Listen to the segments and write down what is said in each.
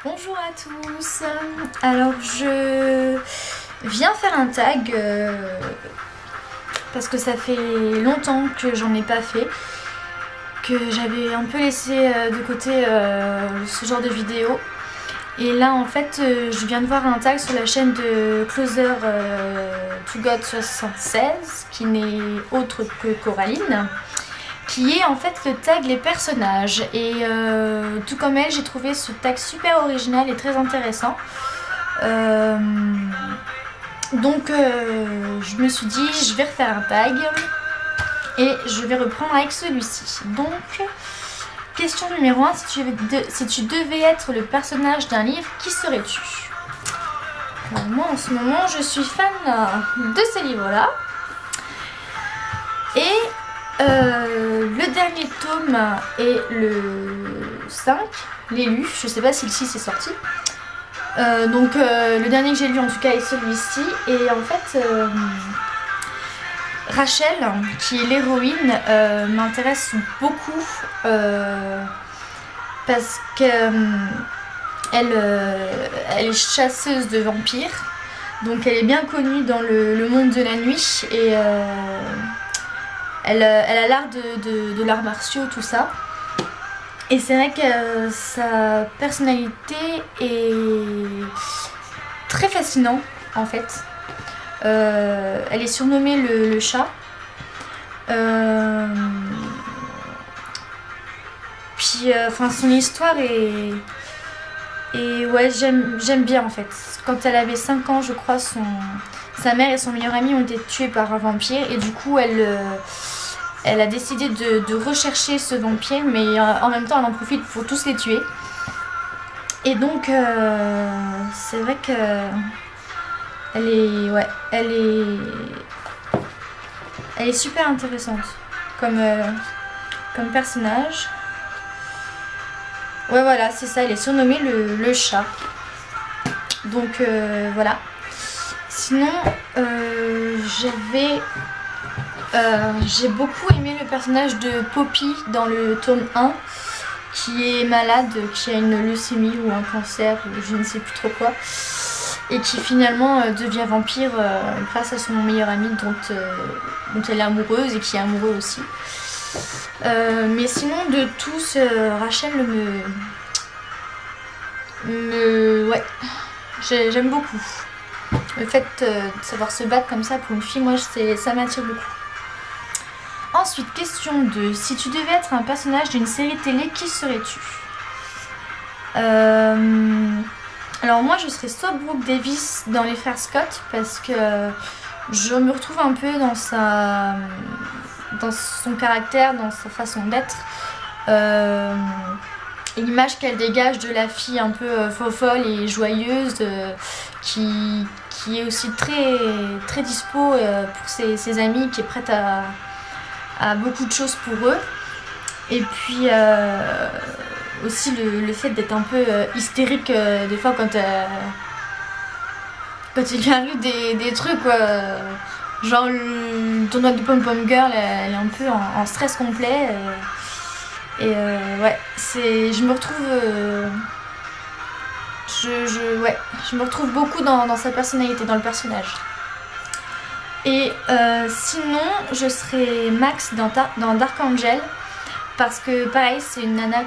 Bonjour à tous. Alors je viens faire un tag parce que ça fait longtemps que j'en ai pas fait, que j'avais un peu laissé de côté ce genre de vidéo. Et là en fait je viens de voir un tag sur la chaîne de Closer to God 76 qui n'est autre que Coraline, qui est en fait le tag les personnages. Et tout comme elle, j'ai trouvé ce tag super original et très intéressant. Donc je me suis dit je vais refaire un tag et je vais reprendre avec celui-ci. Donc question numéro 1, si tu devais être le personnage d'un livre, qui serais-tu? Moi en ce moment je suis fan de ces livres-là. Et le dernier tome est le 5, l'élu, je sais pas si le 6 est sorti. Donc le dernier que j'ai lu en tout cas est celui-ci. Et en fait Rachel, qui est l'héroïne, m'intéresse beaucoup parce qu'elle elle est chasseuse de vampires. Donc elle est bien connue dans le monde de la nuit et elle a l'art de l'art martiaux, tout ça. Et c'est vrai que sa personnalité est très fascinante en fait. Elle est surnommée le chat. Puis son histoire est ouais, j'aime bien en fait. Quand elle avait 5 ans, je crois, sa mère et son meilleur ami ont été tués par un vampire. Et du coup, elle a décidé de rechercher ce vampire, mais en même temps, elle en profite pour tous les tuer. Et donc, c'est vrai que elle est super intéressante comme personnage. Ouais, voilà, c'est ça, elle est surnommée le chat. Donc voilà. Sinon, j'ai beaucoup aimé le personnage de Poppy dans le tome 1, qui est malade, qui a une leucémie ou un cancer, ou je ne sais plus trop quoi, et qui finalement devient vampire grâce à son meilleur ami dont elle est amoureuse et qui est amoureux aussi. Mais sinon, de tous, Rachel ouais, j'aime beaucoup. Le fait de savoir se battre comme ça pour une fille, moi ça m'attire beaucoup. Ensuite, question 2. Si tu devais être un personnage d'une série télé, qui serais-tu? Alors moi je serais soit Brooke Davis dans Les Frères Scott, parce que je me retrouve un peu dans son caractère, dans sa façon d'être. L'image qu'elle dégage de la fille un peu folle et joyeuse, qui est aussi très, très dispo pour ses amis, qui est prête à beaucoup de choses pour eux. Et puis aussi le fait d'être un peu hystérique des fois quand il lui arrive des trucs genre le tournoi de Pom Pom Girl, elle est un peu en stress complet et ouais, je me retrouve je me retrouve beaucoup dans sa personnalité, dans le personnage. Et sinon je serais Max dans Dark Angel, parce que pareil, c'est une nana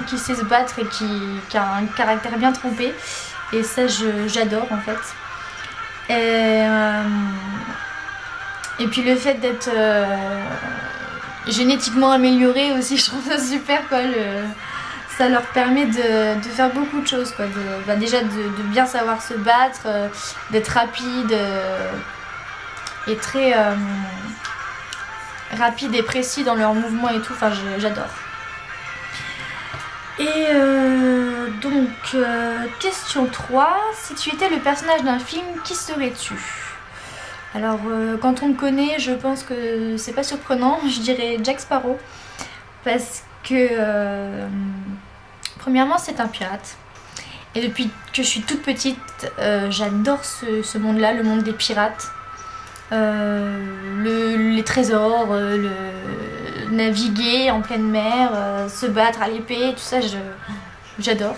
qui sait se battre et qui a un caractère bien trempé, et ça j'adore en fait. Et puis le fait d'être génétiquement améliorée aussi, je trouve ça super quoi. Ça leur permet de faire beaucoup de choses quoi. Déjà de bien savoir se battre, d'être rapide et très rapide et précis dans leurs mouvements et tout, j'adore. Et donc question 3, si tu étais le personnage d'un film, qui serais-tu? Alors quand on me connaît, je pense que c'est pas surprenant, je dirais Jack Sparrow, parce que premièrement c'est un pirate, et depuis que je suis toute petite j'adore ce monde-là, le monde des pirates. Les trésors, naviguer en pleine mer, se battre à l'épée, tout ça j'adore.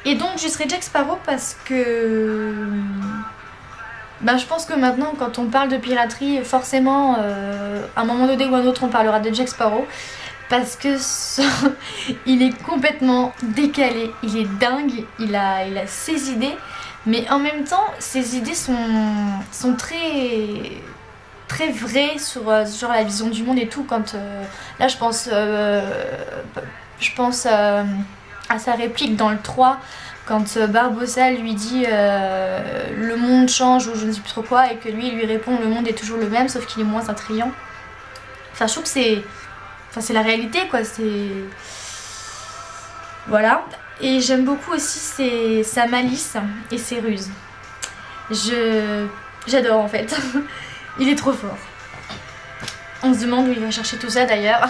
Et donc je serai Jack Sparrow parce que je pense que maintenant quand on parle de piraterie, forcément à un moment donné ou à un autre on parlera de Jack Sparrow. Parce que il est complètement décalé, il est dingue, il a ses idées, mais en même temps ses idées sont très, très vraies sur la vision du monde et tout. Quand là je pense à sa réplique dans le 3 quand Barbossa lui dit le monde change ou je ne sais plus trop quoi, et que lui il lui répond le monde est toujours le même sauf qu'il est moins attrayant. Enfin je trouve que c'est la réalité quoi, c'est... Voilà. Et j'aime beaucoup aussi sa malice et ses ruses. J'adore en fait. Il est trop fort. On se demande où il va chercher tout ça d'ailleurs.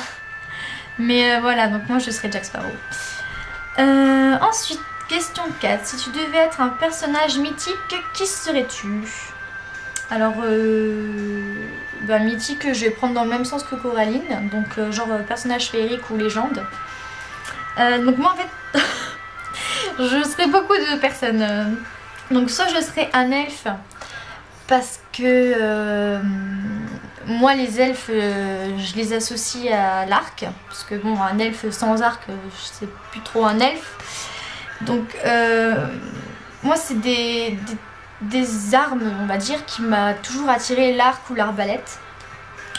Mais voilà, donc moi je serai Jack Sparrow. Ensuite, question 4. Si tu devais être un personnage mythique, qui serais-tu? Alors, mythique, je vais prendre dans le même sens que Coraline, donc genre personnage féerique ou légende. Donc moi en fait, je serais beaucoup de personnes. Donc soit je serais un elfe, parce que moi les elfes, je les associe à l'arc, parce que bon, un elfe sans arc, c'est plus trop un elfe. Donc moi c'est des armes, on va dire, qui m'a toujours attiré, l'arc ou l'arbalète,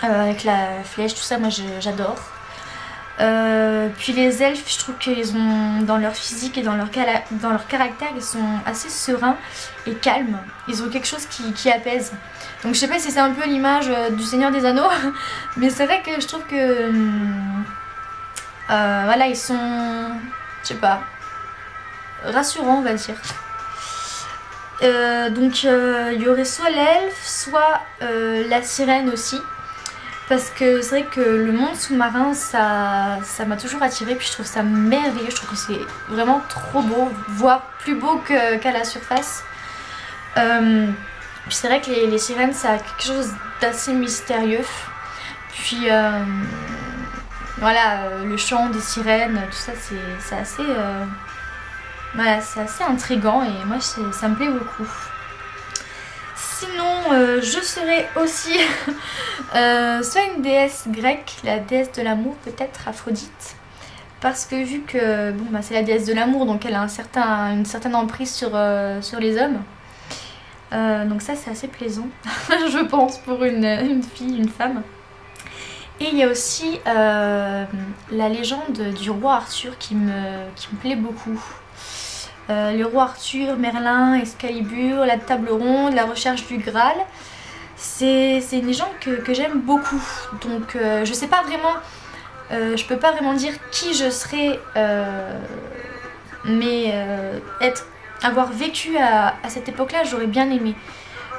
avec la flèche, tout ça, moi j'adore. Puis les elfes, je trouve qu'ils ont, dans leur physique et dans leur caractère, ils sont assez sereins et calmes. Ils ont quelque chose qui apaise. Donc je sais pas si c'est un peu l'image du Seigneur des Anneaux, mais c'est vrai que je trouve que voilà, ils sont, je sais pas, rassurants, on va dire. Donc il y aurait soit l'elfe, soit la sirène aussi, parce que c'est vrai que le monde sous-marin ça m'a toujours attirée, puis je trouve ça merveilleux, je trouve que c'est vraiment trop beau, voire plus beau qu'à la surface. Puis c'est vrai que les sirènes ça a quelque chose d'assez mystérieux, puis voilà, le chant des sirènes, tout ça c'est assez... Voilà, c'est assez intriguant et moi ça me plaît beaucoup. Sinon, je serais aussi soit une déesse grecque, la déesse de l'amour, peut-être Aphrodite. Parce que vu que bon, c'est la déesse de l'amour, donc elle a une certaine emprise sur les hommes. Donc ça c'est assez plaisant, je pense, pour une fille, une femme. Et il y a aussi la légende du roi Arthur qui me plaît beaucoup. Le roi Arthur, Merlin, Excalibur, la table ronde, la recherche du Graal. C'est une légende que j'aime beaucoup. Donc je sais pas vraiment, je peux pas vraiment dire qui je serais, mais avoir vécu à cette époque-là, j'aurais bien aimé.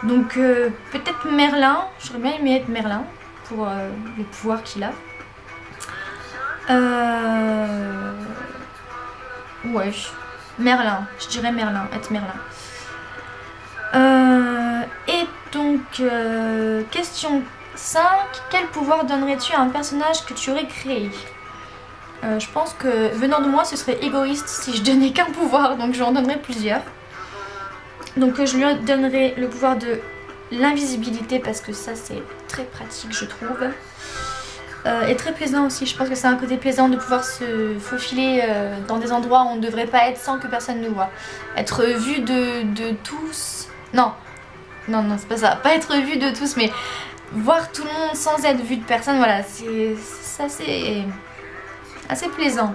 Donc peut-être Merlin, j'aurais bien aimé être Merlin pour les pouvoirs qu'il a. Ouais. Merlin, je dirais Merlin, être Merlin. Et donc, question 5. Quel pouvoir donnerais-tu à un personnage que tu aurais créé? Je pense que venant de moi, ce serait égoïste si je donnais qu'un pouvoir, donc j'en donnerais plusieurs. Donc je lui donnerais le pouvoir de l'invisibilité parce que ça c'est très pratique, je trouve. Et très plaisant aussi, je pense que c'est un côté plaisant de pouvoir se faufiler dans des endroits où on ne devrait pas être sans que personne nous voit. Être vu de tous, non c'est pas ça, pas être vu de tous mais voir tout le monde sans être vu de personne, voilà, c'est assez plaisant.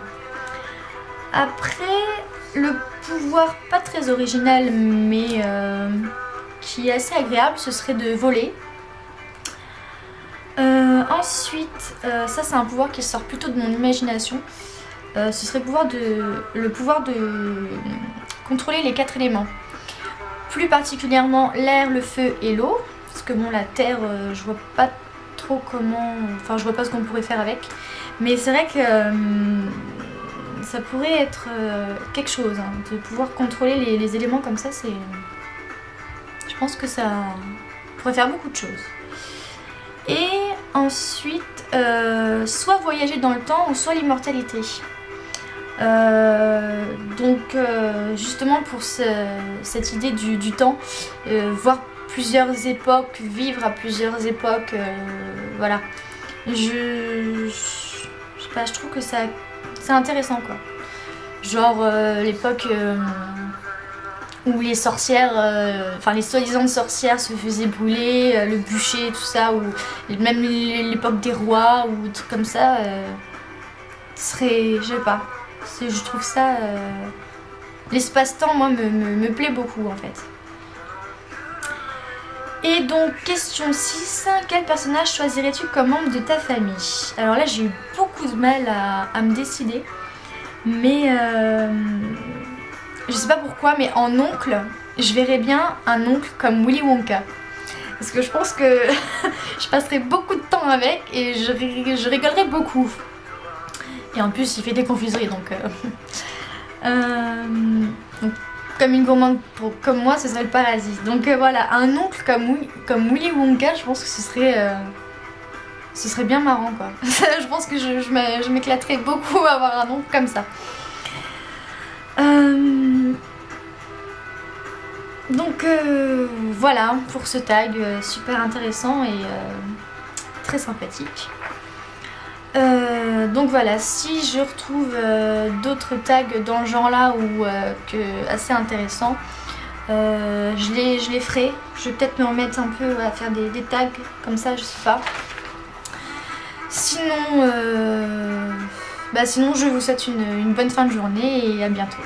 Après, le pouvoir pas très original mais qui est assez agréable, ce serait de voler. Ensuite, ça c'est un pouvoir qui sort plutôt de mon imagination. Ce serait le pouvoir de contrôler les 4 éléments. Plus particulièrement l'air, le feu et l'eau. Parce que bon, la terre, je vois pas trop comment... Enfin, je vois pas ce qu'on pourrait faire avec. Mais c'est vrai que ça pourrait être quelque chose. Hein, de pouvoir contrôler les éléments comme ça, c'est... Je pense que ça pourrait faire beaucoup de choses. Et ensuite, soit voyager dans le temps ou soit l'immortalité. Donc justement pour cette idée du temps, voir plusieurs époques, vivre à plusieurs époques, voilà. Je sais pas, je trouve que c'est intéressant quoi. Genre l'époque où les sorcières, enfin les soi-disant sorcières se faisaient brûler, le bûcher, tout ça, ou même l'époque des rois ou des trucs comme ça, serait, je sais pas, je trouve ça, l'espace-temps moi me plaît beaucoup en fait. Et donc question 6, quel personnage choisirais-tu comme membre de ta famille? Alors là j'ai eu beaucoup de mal à me décider, mais je sais pas pourquoi, mais en oncle, je verrais bien un oncle comme Willy Wonka. Parce que je pense que je passerai beaucoup de temps avec et je rigolerai beaucoup. Et en plus il fait des confiseries donc comme une gourmande comme moi, ce serait le paradis. Donc voilà, un oncle comme Willy Wonka, je pense que ce serait bien marrant quoi. Je pense que je m'éclaterais beaucoup à avoir un oncle comme ça. Donc voilà pour ce tag super intéressant et très sympathique. Donc voilà, si je retrouve d'autres tags dans le genre là ou assez intéressants, je les ferai. Je vais peut-être me remettre un peu à faire des tags comme ça, je sais pas. Sinon, sinon je vous souhaite une bonne fin de journée et à bientôt.